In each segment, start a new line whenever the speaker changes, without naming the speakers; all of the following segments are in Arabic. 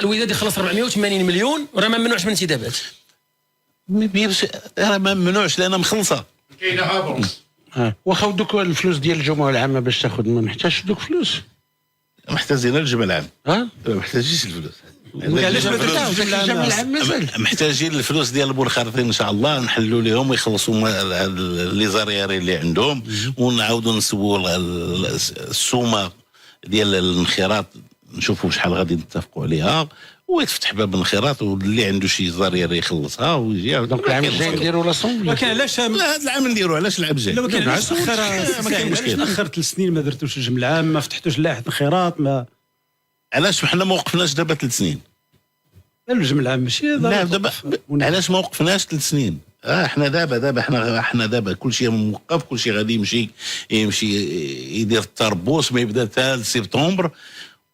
الوداد يخلص 480 مليون وراه ما ممنوعش من انتدابات.
راه ما ممنوعش لان مخلصه.
كاينه افونس.
واخا دوك الفلوس ديال الجمعه العامه باش تاخذ ما محتاجش دوك فلوس.
محتاجين الجمع العام.
ما
محتاجينش الفلوس.
علاش ما درتوش الجمع العام مازال؟
محتاجين الفلوس ديال المنخرطين ان شاء الله نحلوا لهم ويخلصوا لي زارياري اللي عندهم ونعاودوا نسووا السومه ديال الانخراط نشوفوا شحال غادي نتفقوا عليها ويتفتح باب الانخراط واللي عنده شي زارياري يخلصها ويجي.
دونك العام الجاي نديروا لاسومبلي.
ولكن علاش
لا هذا العام نديروا علاش العام الجاي؟
لو كان علاش
ما كاين مشكل.
تاخر 3 سنين ما درتوش الجمع العام ما فتحتوش لائحه الانخراط ما
علاش حنا ما وقفناش دابا 3 سنين؟
الجمع العام ماشي
لا دابا علاش ما وقفناش 3 سنين؟ احنا دابا احنا دابا كل شيء موقف كل شيء غادي يمشي يدير التربوس ما يبدا حتى سبتمبر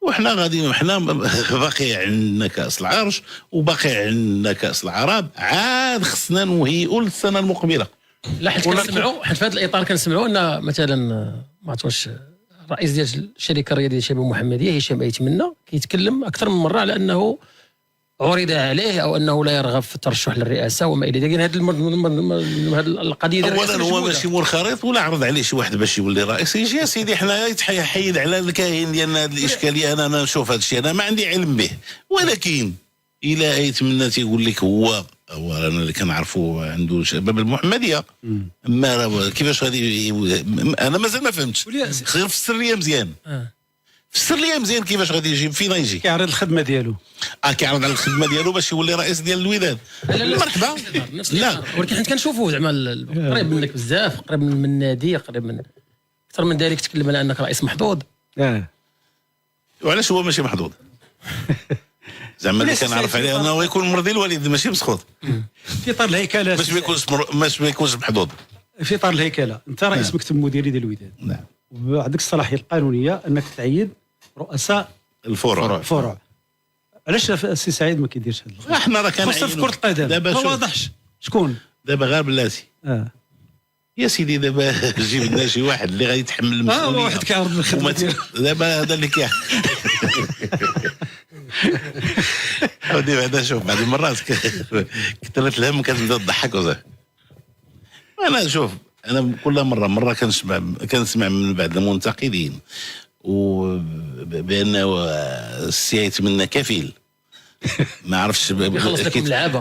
وحنا غادي حنا باقي عندنا كاس العرش وباقي عندنا كاس العرب عاد خصنا نهيئوا للسنه المقبله.
لا حيت كنسمعوا حيت في هذا الاطار كنسمعوا ان مثلا ما عرفتش الرئيس ديال الشركه الرياضيه الشباب المحمديه هشام ايتمنى كيتكلم اكثر من مره على انه عرض عليه او انه لا يرغب في الترشح للرئاسه وما الى ذلك. هذه القضيه ديال
اولا هو ماشي منخرط ولا عرض عليه شي واحد باش يولي رئيس يجي يا سيدي حنا يتحيد على الكاهن ديالنا هذه الاشكاليه. انا نشوف هذا الشيء انا ما عندي علم به ولكن الى ايتمنى تيقول لك هو انا اللي كنعرفو عنده شباب المحمديه ما كيفاش غادي انا مازال ما فهمتش غير فسر لي مزيان فسر لي مزيان كيفاش غادي يجي فين يجي
كيعرض الخدمه ديالو
كيعرض على الخدمه ديالو باش يولي رئيس ديال الوداد. مرحبا.
لا ولكن حنا كنشوفوا زعما قريب منك بزاف قريب من النادي قريب من اكثر من ذلك تكلم على انك رئيس محظوظ.
وعلاش هو ماشي محظوظ؟ زعما اللي كنعرف عليه انه يكون مرضي الوالد ماشي مسخوط
في اطار الهيكله
باش ما يكونش محظوظ.
في اطار الهيكله انت رئيس مكتب مديري ديال الوداد
نعم
وعندك الصلاحيه القانونيه انك تعيد رؤساء
الفروع.
علاش السي سعيد ما كيديرش هذا؟
احنا راه
خصوصا في كره القدم ما واضحش شكون
دابا غير بلاتي يا سيدي دابا جيب لنا شي واحد اللي غادي يتحمل المسؤوليه.
واحد كيعرض الخدمه
دابا هذا اللي ودي بعدا شوف بعض المرات كثرت الهم كتبدا تضحك وصافي. انا شوف انا كل مره كنسمع من بعض المنتقدين وبانه السي يتمنى كفيل ما عرفتش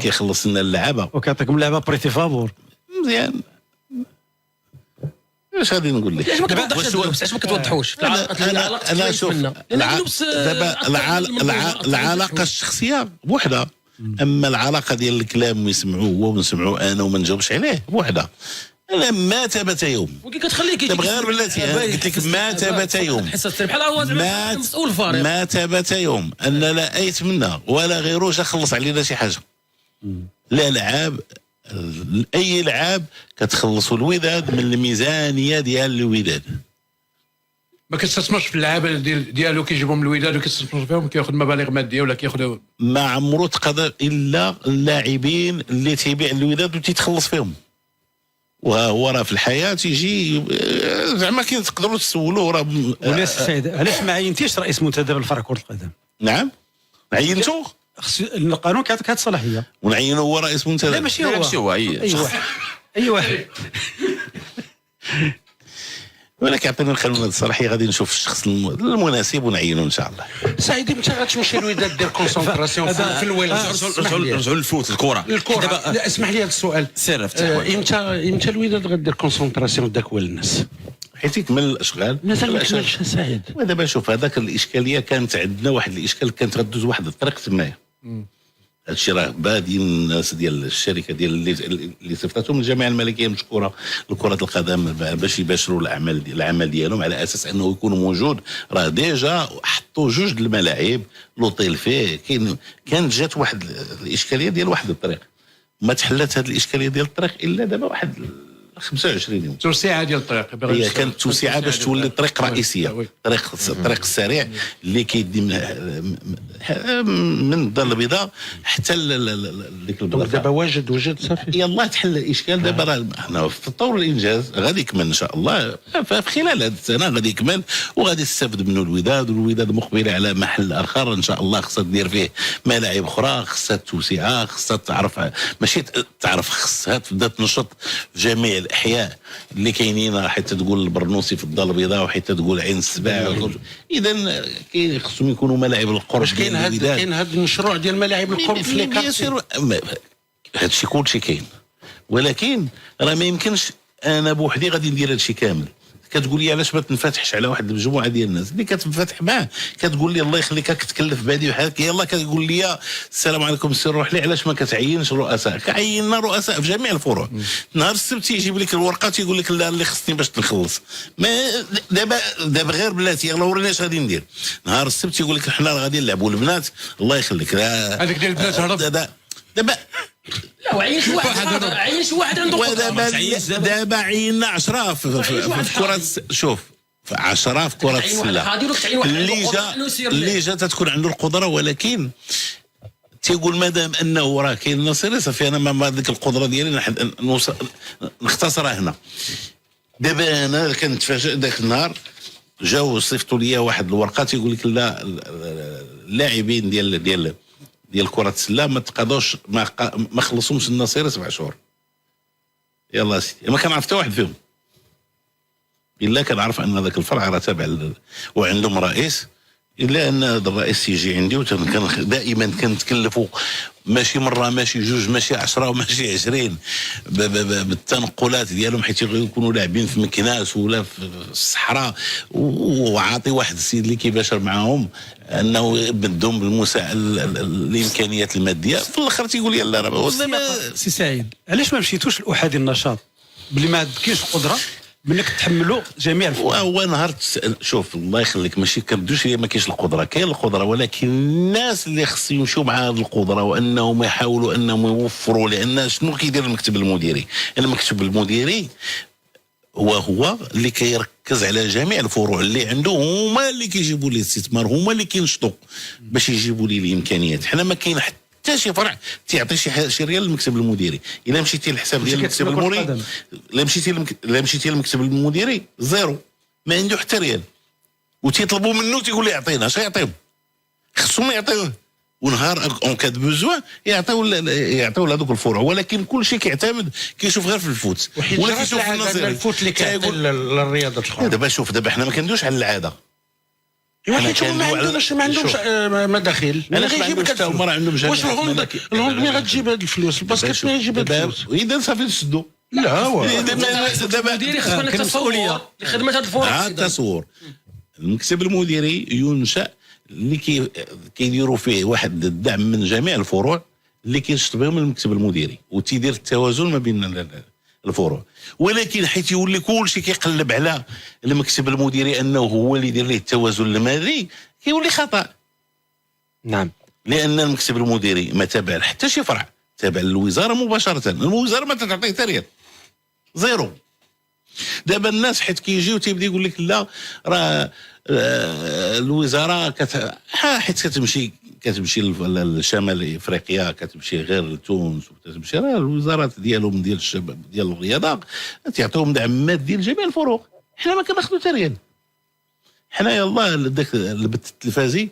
كيخلص لنا اللعابه
وكيعطيكم اللعبه بريتي فابور
مزيان. اش غادي نقول لك؟
علاش ما كتوضحوش
انا شوف دابا العلاقه الشخصيه بوحده اما العلاقه ديال الكلام ويسمعوه هو ونسمعوه انا وما نجاوبش عليه بوحده. انا ما ثبت يوم
كتخليك
غير بلاتي قلت لك ما ثبت يوم
بحال هو مسؤول فارغ
ما ثبت يوم ان لا يتمنى ولا غيره جا خلص علينا شي حاجه. لا لعاب اي لعاب كتخلصوا الوداد من الميزانيه ديال الوداد.
ما كتستثمرش في اللعابه ديالو كيجيبهم من الوداد وكيستثمر فيهم كياخذ مبالغ ماديه ولا كياخذ
ما عمرو تقدر الا اللاعبين اللي تيبيع الوداد وتيتخلص فيهم. وهو راه في الحياه يجي زعما كاين تقدروا تسولوه راه
ولا سعيد علاش ما عينتيش رئيس منتدب الفرع كره القدم؟
نعم عينتو
القانون كيعطيك هذه الصلاحيه
ونعينه هو رئيس منتدب.
لا ماشي هو اي واحد
ولا كيعطينا القانون هذه الصلاحيه غادي نشوف الشخص المناسب ونعينه ان شاء الله.
سعيد انت غتمشي للوداد دير كونسونطراسيون في الوالد.
رجعوا للفوت الكره
لا اسمح لي هذا السؤال
سير
امتى الوداد غدير كونسونطراسيون داك هو الناس
حيت يكمل الاشغال
مازال ما كملش سعيد.
ودابا شوف هذاك الاشكاليه كانت عندنا واحد الاشكال كانت غدوز واحد الطريق تمايا. هادشي راه بادين الناس ديال الشركه ديال اللي صيفطتهم الجمعيه الملكيه مشكوره لكره القدم باش يباشروا العمل ديالهم على اساس انه يكون موجود. راه ديجا حطوا 2 الملاعب لوطيل فيه كانت جات واحد الاشكاليه ديال واحد الطريق ما تحلت هذه الاشكاليه ديال الطريق الا دابا واحد 25 يوم.
توسعه ديال الطريق
هي كانت توسعه باش تولي طريق رئيسيه، الطريق السريع اللي كيدي من الدار البيضاء حتى ديك البلاصه.
دابا وجد صافي.
يلا تحل الاشكال. دابا حنا في تطور الانجاز غادي يكمل ان شاء الله في خلال هذه السنه، غادي يكمل وغادي تستافد منه الوداد، والوداد مقبله على محل اخر ان شاء الله خصها دير فيه ملاعب اخرى، خصها توسعه، خصها تعرف ماشي تعرف، خصها تبدا تنشط في جميع الاحياء اللي كاينين، حتى تقول البرنوسي في الدار البيضاء وحتى تقول عين السباع. اذا خصهم يكونوا ملاعب القرب.
واش كاين هذا المشروع ديال ملاعب القرب في لي كارتي؟
هذا الشيء كلشي كاين، ولكن راه ما يمكنش انا بوحدي غادي ندير هذا الشيء كامل. كتقول لي علاش ما تنفتحش على واحد المجموعه ديال الناس اللي كتنفتح معاه، كتقول لي الله يخليك كتكلف بهذه وحالك، يلا كتقول لي السلام عليكم سير روح لي، علاش ما كتعينش رؤساء؟ كعيننا رؤساء في جميع الفروع. نهار السبت يجيب لك الورقه تيقول لك لا اللي خصني باش نخلص. ما دابا غير بلاتي يلا وريني اش غادي ندير. نهار السبت يقول لك حنا غادي نلعبوا البنات، الله يخليك
هذاك ديال البنات هرب.
دابا
لا وعين شي واحد عنده قدرة.
دابا عينا 10 في كرة. شوف 10 في كرة السلة اللي جا تتكون عنده القدرة، ولكن تيقول مادام انه راه كاين النصيري صافي انا ما هذيك القدرة ديالي نختصرها هنا. دابا انا كنتفاجئ ذاك النهار جاو صيفطوا لي واحد الورقه تيقول لك لا اللاعبين ديال كرة السلة ما تقادوش ما خلصومش النصيري 7 شهور. يلا سيدي ما كنعرف حتى واحد فيهم، الا كنعرف ان هذاك الفرع راه تابع وعندهم رئيس، الا ان هذا الرئيس يجي عندي دائما كنتكلفوا ماشي مره ماشي جوج ماشي 10 وماشي 20 بالتنقلات ديالهم، حيت يكونوا لاعبين في مكناس ولا في الصحراء، وعاطي واحد السيد اللي كيباشر معاهم انه يبدهم الامكانيات الماديه، في الاخر تيقول لي لا راه
سي سعيد علاش ما مشيتوش لاحادي النشاط بلي ما كاينش قدره منك تحملوا جميع الفروع؟
هو نهار شوف الله يخليك ماشي كنبدوش هي ما كاينش القدره، كاين القدره، ولكن الناس اللي خص يمشيو مع هذه القدره وانهم يحاولوا انهم يوفروا. لان شنو كيدير المكتب المديري؟ المكتب المديري هو اللي كيركز على جميع الفروع اللي عنده، هما اللي كيجيبوا لي الاستثمار، هما اللي كينشطوا باش يجيبوا لي الامكانيات. حنا ما كاين حتى شي فرع تيعطي شي ريال للمكتب المديري. الا مشيتي للحساب ديال المكتب المديري، لا مشيتي للمكتب المديري زيرو، ما عنده حتى ريال، وتيطلبوا منه تيقول لي يعطينا. اش يعطيهم؟ خصهم يعطيوه، ونهار اون كاد بوزوان يعطيو لهذوك الفروع. ولكن كل شيء كيشوف غير في الفوت
ولا كيشوف في النظير. الفوت اللي كيعطي للرياضه الاخرى.
دابا شوف دابا حنا ما كندويش على العاده،
حيت ما عندهمش مداخيل.
انا غيجيب لك هما راه عندهم جميع.
واش الهولند ملي غتجيب هاد الفلوس الباسكت ملي يجيب هاد الفلوس؟
اذا صافي نسدوا.
لا هو
دابا المديري خصنا التصور لخدمه هاد الفروع.
التصور المكتب المديري ينشأ اللي كيديروا فيه واحد الدعم من جميع الفروع اللي كينشط بهم المكتب المديري، وتيدير التوازن ما بين الفروع. ولكن حيت يولي كل شيء كيقلب على المكتب المديري انه هو اللي يدير ليه التوازن المالي، كيولي خطا.
نعم،
لان المكتب المديري ما تابع حتى شي فرع، تابع للوزاره مباشره. الوزاره ما تعطيه حتى ريال، زيرو. دابا الناس حيت كيجيو تيبدا يقول لك لا راه الوزاره حيت كتمشي لشمال افريقيا، كتمشي غير لتونس، وكتمشي راه الوزارات ديالهم ديال الشباب ديال الرياضه تعطيهم دعم مادي لجميع الفروع. حنا ما كناخذوا حتى ريال. حنا يلاه داك البث التلفازي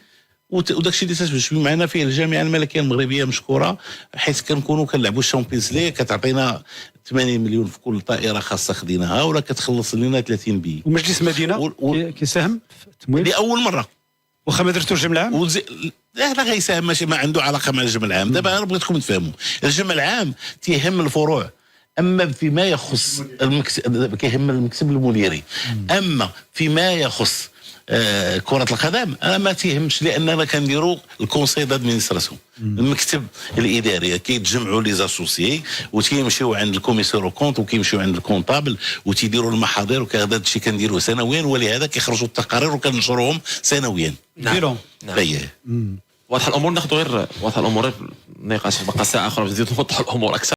وداك الشيء اللي تتمشي معنا فيه الجامعه الملكيه المغربيه مشكوره، حيث كنكونوا كنلعبوا الشامبيونز ليغ، كتعطينا 80 مليون في كل طائره خاصه خديناها، ولا كتخلص لنا 30 بي.
ومجلس المدينه كيساهم في التمويل
لاول مره،
واخا ما درتوش الجمع العام.
لا غيساهم، ماشي ما عنده علاقه مع الجمع العام. دابا انا بغيتكم تفهموا الجمع العام تيهم الفروع، اما فيما يخص المكتب كيهم المكتب المديري. اما فيما يخص كرة القدم انا ما تيهمش، لاننا كنديروا الكونساي دادمينستراسيون، المكتب الاداري كيتجمعوا لي زاسوسيي وتيمشيو عند الكوميسور كونت وكيمشيو عند الكونطابل وتيديروا المحاضر، وهذا الشيء كنديروه سنويا، ولهذا كيخرجوا التقارير وكنشروهم سنويا.
نعم. واضحه الامور. ناخذ غير واضحه الامور، نقاش بقى ساعه اخرى نزيدوا نوضحوا الامور اكثر.